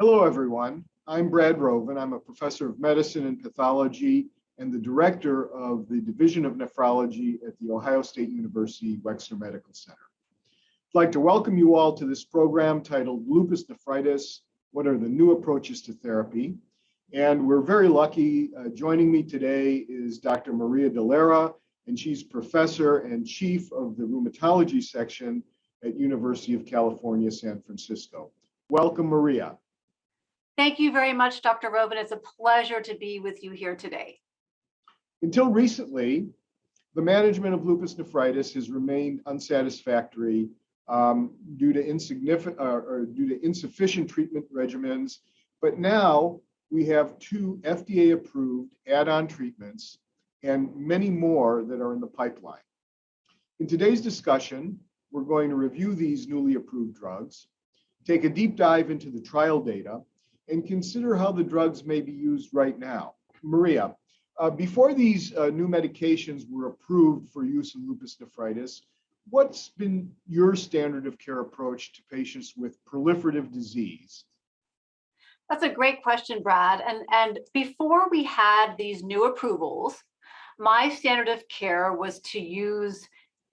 Hello, everyone. I'm Brad Roven. I'm a professor of medicine and pathology and the director of the Division of Nephrology at the Ohio State University Wexner Medical Center. I'd like to welcome you all to this program titled Lupus Nephritis, What are the New Approaches to Therapy? And we're very lucky. Joining me today is Dr. Maria Delera, and she's professor and chief of the rheumatology section at University of California, San Francisco. Welcome, Maria. Thank you very much, Dr. Roven. It's a pleasure to be with you here today. Until recently, the management of lupus nephritis has remained unsatisfactory due to insufficient treatment regimens. But now we have two FDA-approved add-on treatments and many more that are in the pipeline. In today's discussion, we're going to review these newly approved drugs, take a deep dive into the trial data, and consider how the drugs may be used right now. Maria, before these new medications were approved for use in lupus nephritis, what's been your standard of care approach to patients with proliferative disease? That's a great question, Brad. And before we had these new approvals, my standard of care was to use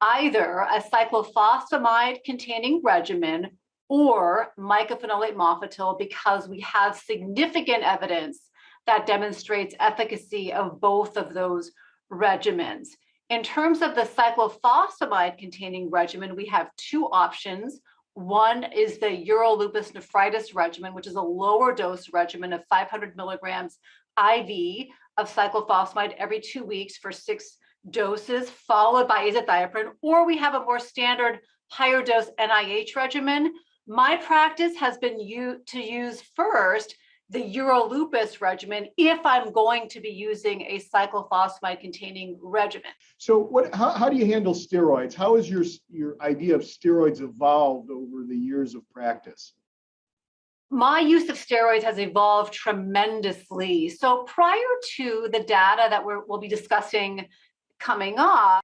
either a cyclophosphamide-containing regimen or mycophenolate mofetil, because we have significant evidence that demonstrates efficacy of both of those regimens. In terms of the cyclophosphamide-containing regimen, we have two options. One is the lupus nephritis regimen, which is a lower dose regimen of 500 milligrams IV of cyclophosphamide every 2 weeks for 6 doses, followed by azathioprine, or we have a more standard higher dose NIH regimen. My practice has been to use first the Lupus regimen if I'm going to be using a cyclophosphamide-containing regimen. So how do you handle steroids? How has your idea of steroids evolved over the years of practice? My use of steroids has evolved tremendously. So prior to the data that we'll be discussing coming up,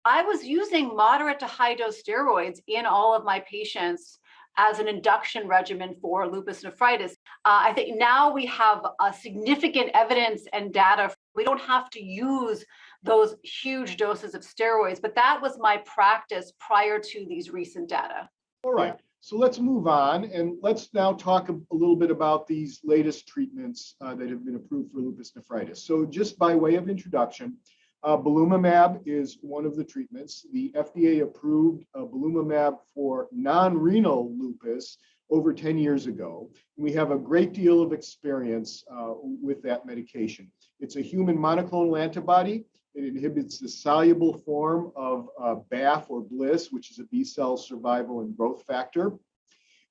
I was using moderate to high dose steroids in all of my patients as an induction regimen for lupus nephritis. I think now we have significant evidence and data. We don't have to use those huge doses of steroids, but that was my practice prior to these recent data. All right, so let's move on and let's now talk a little bit about these latest treatments that have been approved for lupus nephritis. So just by way of introduction, belimumab is one of the treatments. The FDA approved belimumab for non-renal lupus over 10 years ago. We have a great deal of experience with that medication. It's a human monoclonal antibody. It inhibits the soluble form of BAFF or BLyS, which is a B-cell survival and growth factor.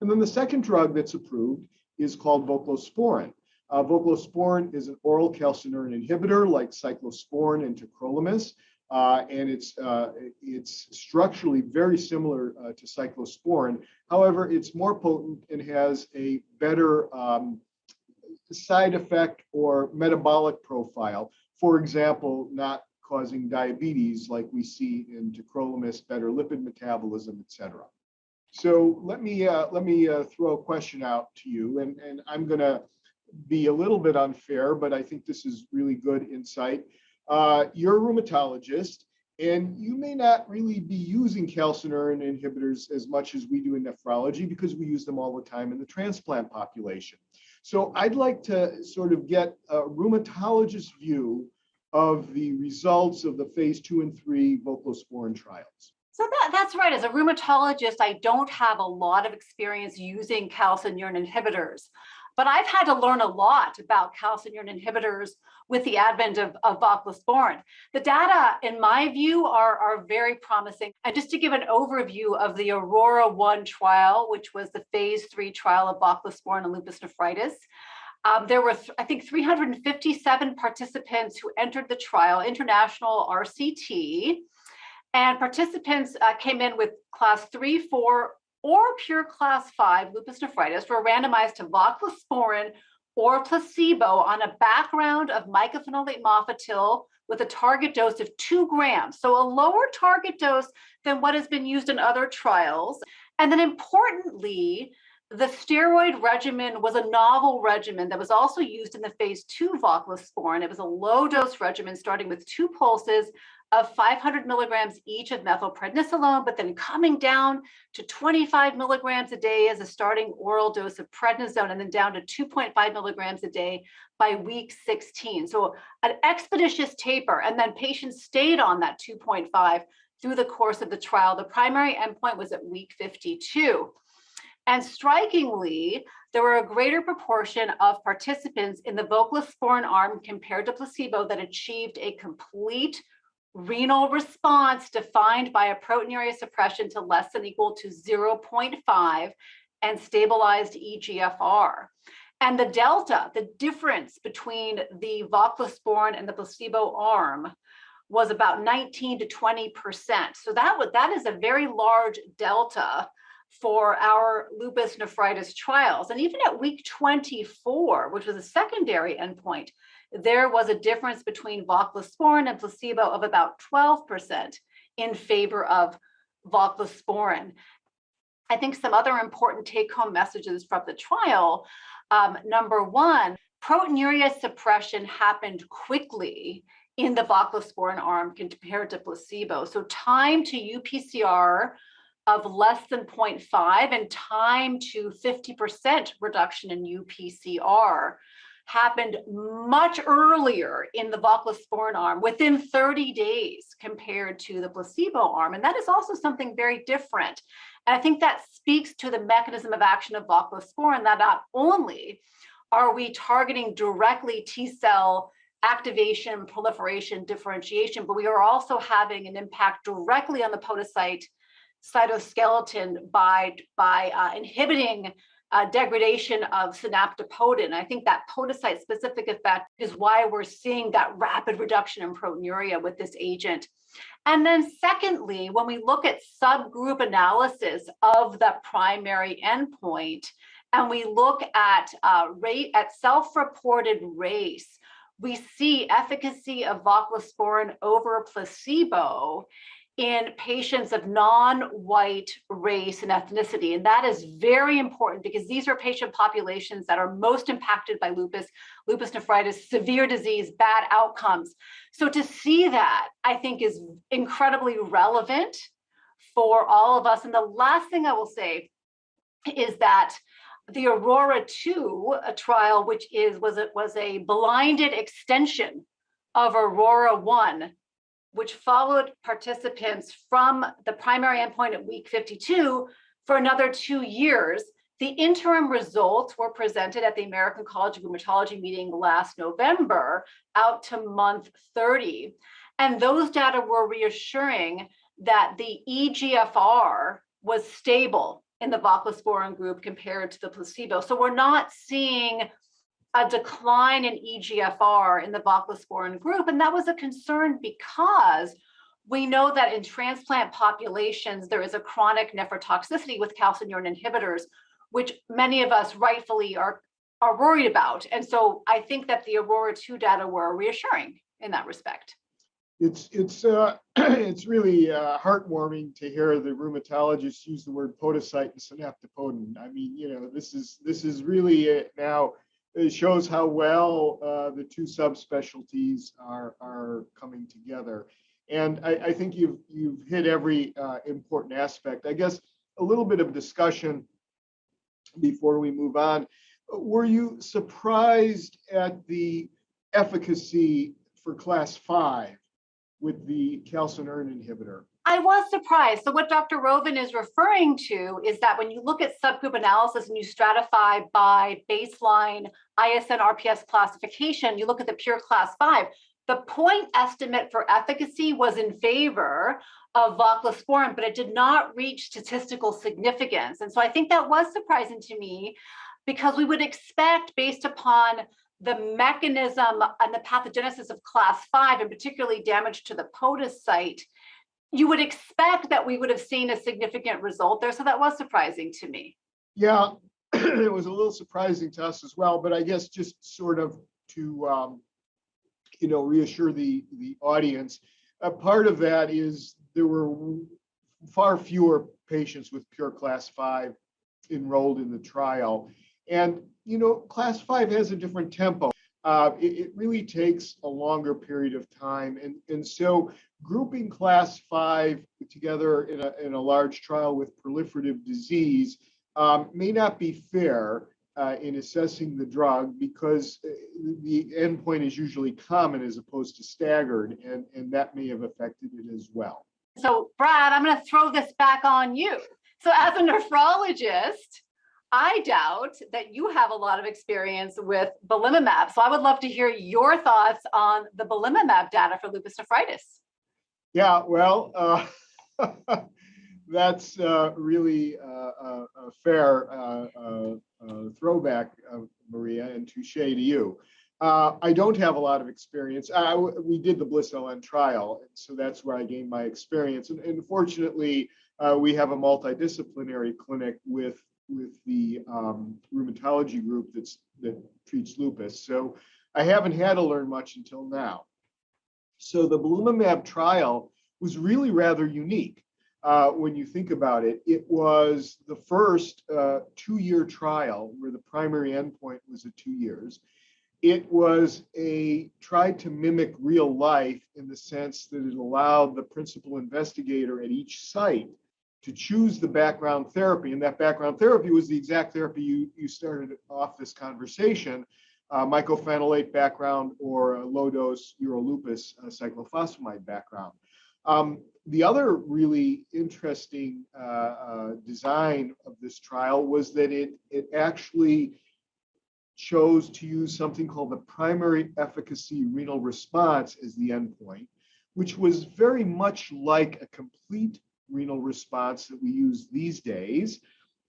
And then the second drug that's approved is called voclosporin. Voclosporin is an oral calcineurin inhibitor like cyclosporin and tacrolimus, and it's structurally very similar to cyclosporin. However, it's more potent and has a better side effect or metabolic profile. For example, not causing diabetes like we see in tacrolimus, better lipid metabolism, etc. So let me throw a question out to you, and I'm going to be a little bit unfair, but I think this is really good insight. You're a rheumatologist, and you may not really be using calcineurin inhibitors as much as we do in nephrology because we use them all the time in the transplant population. So I'd like to sort of get a rheumatologist's view of the results of the phase 2 and 3 voclosporin trials. So that's right. As a rheumatologist, I don't have a lot of experience using calcineurin inhibitors. But I've had to learn a lot about calcineurin inhibitors with the advent of voclosporin. The data, in my view, are very promising. And just to give an overview of the Aurora 1 trial, which was the phase 3 trial of voclosporin and lupus nephritis, there were, I think, 357 participants who entered the trial, international RCT, and participants came in with class 3, 4, or pure class 5 lupus nephritis were randomized to voclosporin or placebo on a background of mycophenolate mofetil with a target dose of 2 grams. So a lower target dose than what has been used in other trials. And then importantly, the steroid regimen was a novel regimen that was also used in the phase 2 voclosporin. It was a low dose regimen starting with 2 pulses of 500 milligrams each of methylprednisolone, but then coming down to 25 milligrams a day as a starting oral dose of prednisone, and then down to 2.5 milligrams a day by week 16. So an expeditious taper, and then patients stayed on that 2.5 through the course of the trial. The primary endpoint was at week 52. And strikingly, there were a greater proportion of participants in the voclosporin arm compared to placebo that achieved a complete renal response defined by a proteinuria suppression to less than equal to 0.5 and stabilized eGFR. And the delta, the difference between the voclosporin and the placebo arm was about 19 to 20%. So that is a very large delta for our lupus nephritis trials. And even at week 24, which was a secondary endpoint, there was a difference between voclosporin and placebo of about 12% in favor of voclosporin. I think some other important take-home messages from the trial. Number one, proteinuria suppression happened quickly in the voclosporin arm compared to placebo. So time to UPCR of less than 0.5 and time to 50% reduction in UPCR happened much earlier in the voclosporin arm, within 30 days compared to the placebo arm. And that is also something very different. And I think that speaks to the mechanism of action of voclosporin, that not only are we targeting directly T-cell activation, proliferation, differentiation, but we are also having an impact directly on the podocyte cytoskeleton by inhibiting degradation of synaptopodin. I think that podocyte specific effect is why we're seeing that rapid reduction in proteinuria with this agent. And then secondly, when we look at subgroup analysis of the primary endpoint, and we look at self-reported race, we see efficacy of voclosporin over placebo in patients of non-white race and ethnicity. And that is very important because these are patient populations that are most impacted by lupus nephritis, severe disease, bad outcomes. So to see that, I think, is incredibly relevant for all of us. And the last thing I will say is that the Aurora 2 trial, which was a blinded extension of Aurora 1, which followed participants from the primary endpoint at week 52 for another 2 years. The interim results were presented at the American College of Rheumatology meeting last November out to month 30. And those data were reassuring that the eGFR was stable in the voclosporin group compared to the placebo. So we're not seeing a decline in eGFR in the voclosporin group. And that was a concern because we know that in transplant populations, there is a chronic nephrotoxicity with calcineurin inhibitors, which many of us rightfully are worried about. And so I think that the Aurora 2 data were reassuring in that respect. It's really heartwarming to hear the rheumatologists use the word podocyte and synaptopodin. I mean, this is really now. It shows how well the two subspecialties are coming together, and I think you've hit every important aspect. I guess a little bit of discussion before we move on. Were you surprised at the efficacy for class 5 with the calcineurin inhibitor? I was surprised. So what Dr. Rovin is referring to is that when you look at subgroup analysis and you stratify by baseline ISN RPS classification, you look at the pure class 5, the point estimate for efficacy was in favor of voclosporin, but it did not reach statistical significance. And so I think that was surprising to me because we would expect, based upon the mechanism and the pathogenesis of class 5, and particularly damage to the podocyte, you would expect that we would have seen a significant result there. So that was surprising to me. Yeah, it was a little surprising to us as well, but I guess just sort of to, reassure the audience, a part of that is there were far fewer patients with pure class 5 enrolled in the trial. And, class 5 has a different tempo. It really takes a longer period of time. And so grouping class 5 together in a large trial with proliferative disease may not be fair in assessing the drug, because the endpoint is usually common as opposed to staggered, and that may have affected it as well. So Brad, I'm going to throw this back on you. So as a nephrologist, I doubt that you have a lot of experience with belimumab. So I would love to hear your thoughts on the belimumab data for lupus nephritis. Yeah, well, that's really a fair throwback, Maria, and touche to you. I don't have a lot of experience. We did the Bliss-LN trial, and so that's where I gained my experience. And fortunately, we have a multidisciplinary clinic with the rheumatology group that treats lupus. So I haven't had to learn much until now. So the belimumab trial was really rather unique. When you think about it, it was the first 2-year trial where the primary endpoint was at 2 years. It was tried to mimic real life in the sense that it allowed the principal investigator at each site to choose the background therapy. And that background therapy was the exact therapy you started off this conversation, mycophenolate background or a low-dose urolupus cyclophosphamide background. The other really interesting design of this trial was that it actually chose to use something called the primary efficacy renal response as the endpoint, which was very much like a complete renal response that we use these days,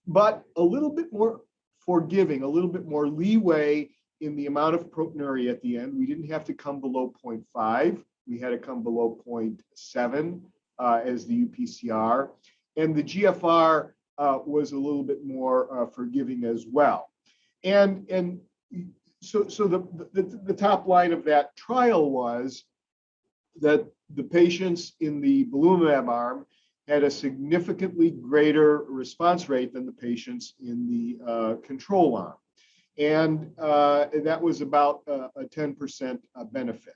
but a little bit more forgiving, a little bit more leeway in the amount of proteinuria at the end. We didn't have to come below 0.5. We had to come below 0.7 as the UPCR. And the GFR was a little bit more forgiving as well. And so the top line of that trial was that the patients in the belimumab arm had a significantly greater response rate than the patients in the control arm. And that was about a 10% benefit.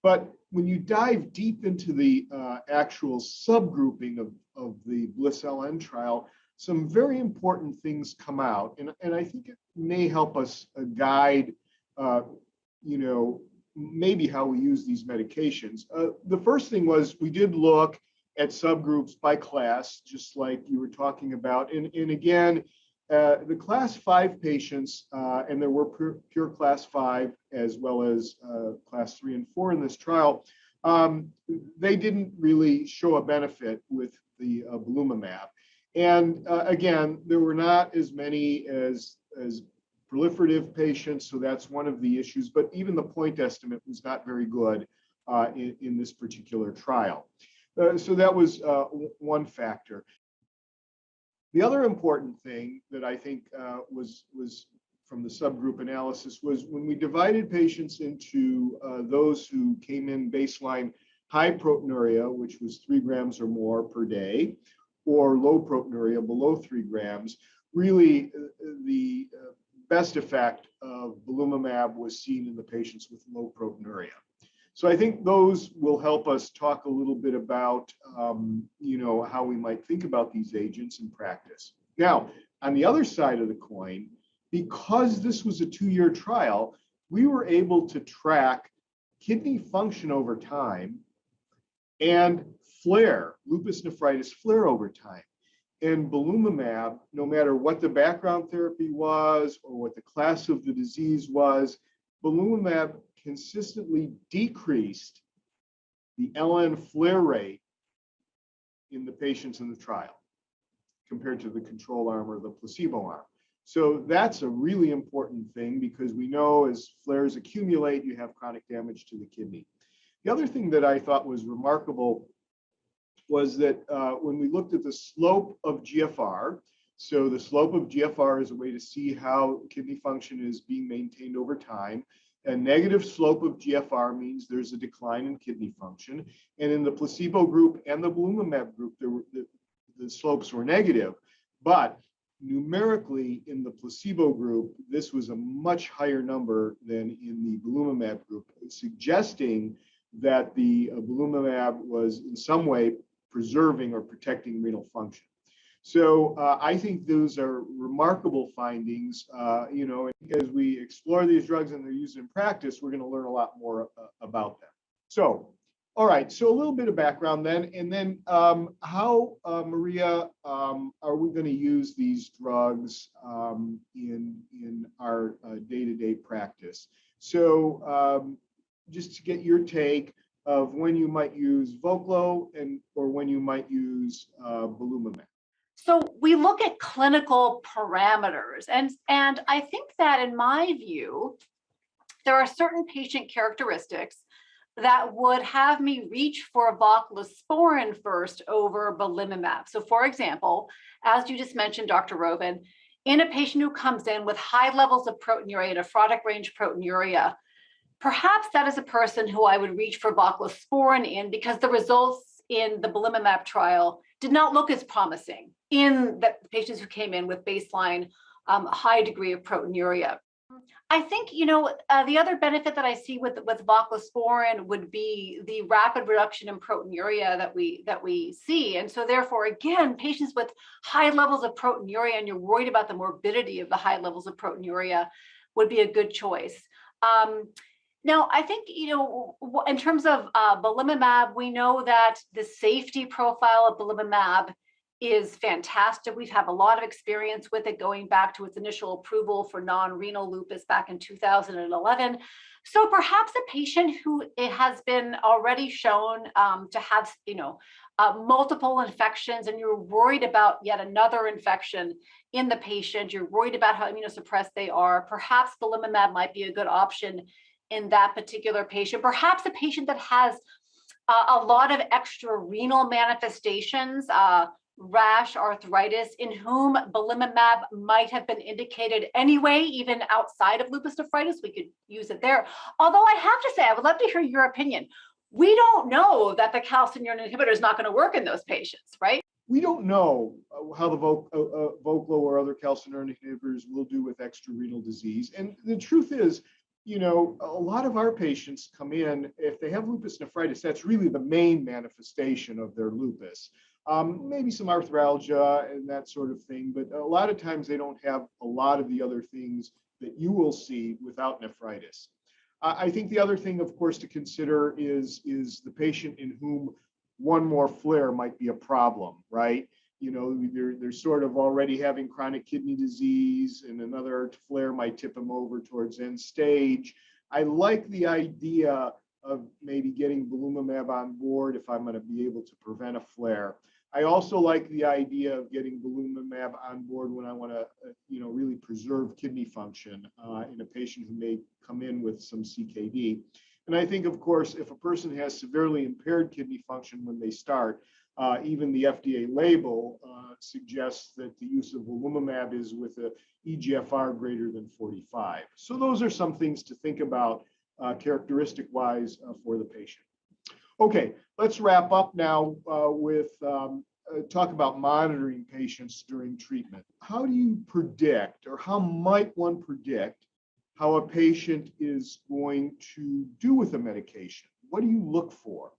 But when you dive deep into the actual subgrouping of the Bliss-LN trial, some very important things come out. And I think it may help us guide, maybe how we use these medications. The first thing was we did look at subgroups by class, just like you were talking about. And again, the class 5 patients, and there were pure class 5 as well as class 3 and 4 in this trial, they didn't really show a benefit with the belimumab. And again, there were not as many as proliferative patients, so that's one of the issues, but even the point estimate was not very good in this particular trial. So that was one factor. The other important thing that I think was from the subgroup analysis was when we divided patients into those who came in baseline high proteinuria, which was 3 grams or more per day, or low proteinuria below 3 grams, really the best effect of belimumab was seen in the patients with low proteinuria. So I think those will help us talk a little bit about, how we might think about these agents in practice. Now, on the other side of the coin, because this was a 2-year trial, we were able to track kidney function over time and flare, lupus nephritis flare over time. And belimumab, no matter what the background therapy was or what the class of the disease was, belimumab consistently decreased the LN flare rate in the patients in the trial compared to the control arm or the placebo arm. So that's a really important thing because we know as flares accumulate, you have chronic damage to the kidney. The other thing that I thought was remarkable was that when we looked at the slope of GFR, so the slope of GFR is a way to see how kidney function is being maintained over time. A negative slope of GFR means there's a decline in kidney function. And in the placebo group and the belimumab group, the slopes were negative. But numerically in the placebo group, this was a much higher number than in the belimumab group, suggesting that the belimumab was in some way preserving or protecting renal function. So I think those are remarkable findings. As we explore these drugs and their use in practice, we're going to learn a lot more about them. So, all right, so a little bit of background then, and then how, Maria, are we going to use these drugs in our day-to-day practice? So just to get your take of when you might use Voclo or when you might use belimumab. So we look at clinical parameters, and I think that in my view, there are certain patient characteristics that would have me reach for voclosporin first over belimumab. So for example, as you just mentioned, Dr. Rovin, in a patient who comes in with high levels of proteinuria, nephrotic range proteinuria, perhaps that is a person who I would reach for voclosporin in, because the results in the belimumab trial did not look as promising in the patients who came in with baseline high degree of proteinuria. I think, the other benefit that I see with voclosporin would be the rapid reduction in proteinuria that we see. And so therefore, again, patients with high levels of proteinuria, and you're worried about the morbidity of the high levels of proteinuria, would be a good choice. Now, I think, in terms of belimumab, we know that the safety profile of belimumab is fantastic. We've had a lot of experience with it going back to its initial approval for non-renal lupus back in 2011. So perhaps a patient who it has been already shown to have, multiple infections, and you're worried about yet another infection in the patient, you're worried about how immunosuppressed they are, perhaps belimumab might be a good option in that particular patient. Perhaps a patient that has a lot of extra renal manifestations, rash, arthritis, in whom belimumab might have been indicated anyway, even outside of lupus nephritis, we could use it there. Although I have to say, I would love to hear your opinion. We don't know that the calcineurin inhibitor is not going to work in those patients, right? We don't know how the Voclo or other calcineurin inhibitors will do with extrarenal disease. And the truth is, a lot of our patients come in, if they have lupus nephritis, that's really the main manifestation of their lupus. Maybe some arthralgia and that sort of thing, but a lot of times they don't have a lot of the other things that you will see without nephritis. I think the other thing, of course, to consider is the patient in whom one more flare might be a problem, right? They're sort of already having chronic kidney disease, and another flare might tip them over towards end stage. I like the idea of maybe getting belimumab on board if I'm going to be able to prevent a flare. I also like the idea of getting belimumab on board when I want to, really preserve kidney function in a patient who may come in with some CKD. And I think, of course, if a person has severely impaired kidney function when they start, even the FDA label suggests that the use of belimumab is with a eGFR greater than 45. So those are some things to think about characteristic-wise for the patient. Okay, let's wrap up now with talk about monitoring patients during treatment. How do you predict, or how might one predict, how a patient is going to do with a medication? What do you look for?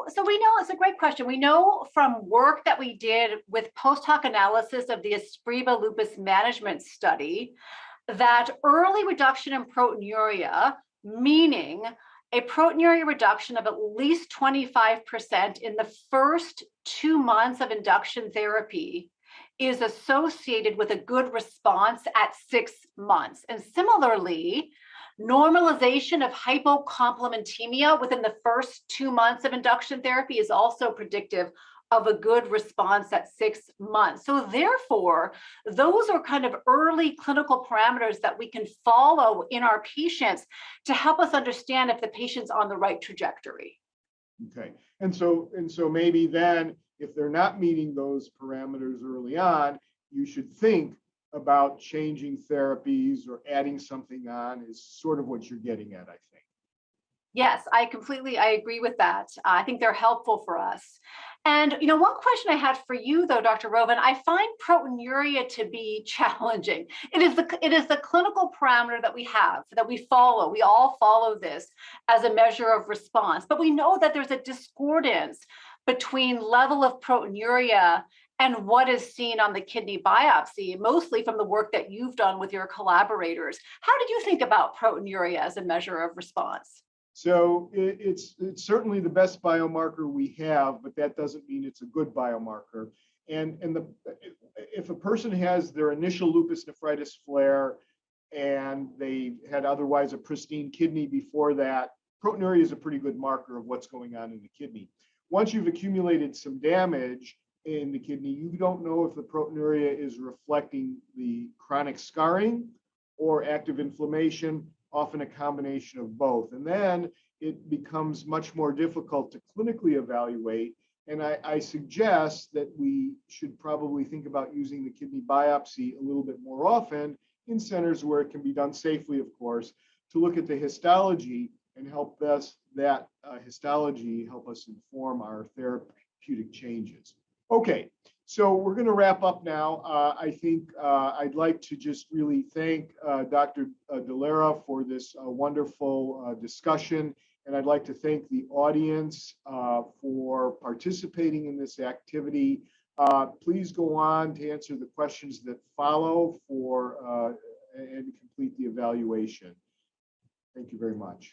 So we know, it's a great question. We know from work that we did with post hoc analysis of the Aspreva lupus management study that early reduction in proteinuria, meaning a proteinuria reduction of at least 25% in the first 2 months of induction therapy, is associated with a good response at 6 months. And similarly, normalization of hypocomplementemia within the first 2 months of induction therapy is also predictive of a good response at 6 months. So therefore, those are kind of early clinical parameters that we can follow in our patients to help us understand if the patient's on the right trajectory. Okay, and so maybe then, if they're not meeting those parameters early on, you should think about changing therapies or adding something on, is sort of what you're getting at, I think. Yes, I agree with that. I think they're helpful for us. And one question I had for you though, Dr. Roven, I find proteinuria to be challenging. It is the clinical parameter that we have, that we follow. We all follow this as a measure of response, but we know that there's a discordance between level of proteinuria and what is seen on the kidney biopsy, mostly from the work that you've done with your collaborators. How did you think about proteinuria as a measure of response? So it's certainly the best biomarker we have, but that doesn't mean it's a good biomarker. If a person has their initial lupus nephritis flare and they had otherwise a pristine kidney before that, proteinuria is a pretty good marker of what's going on in the kidney. Once you've accumulated some damage in the kidney, you don't know if the proteinuria is reflecting the chronic scarring or active inflammation, often a combination of both. And then it becomes much more difficult to clinically evaluate. And I suggest that we should probably think about using the kidney biopsy a little bit more often in centers where it can be done safely, of course, to look at the histology and help that histology help us inform our therapeutic changes. Okay, so we're going to wrap up now. I think I'd like to just really thank Dr. Delera for this wonderful discussion. And I'd like to thank the audience for participating in this activity. Please go on to answer the questions that follow and complete the evaluation. Thank you very much.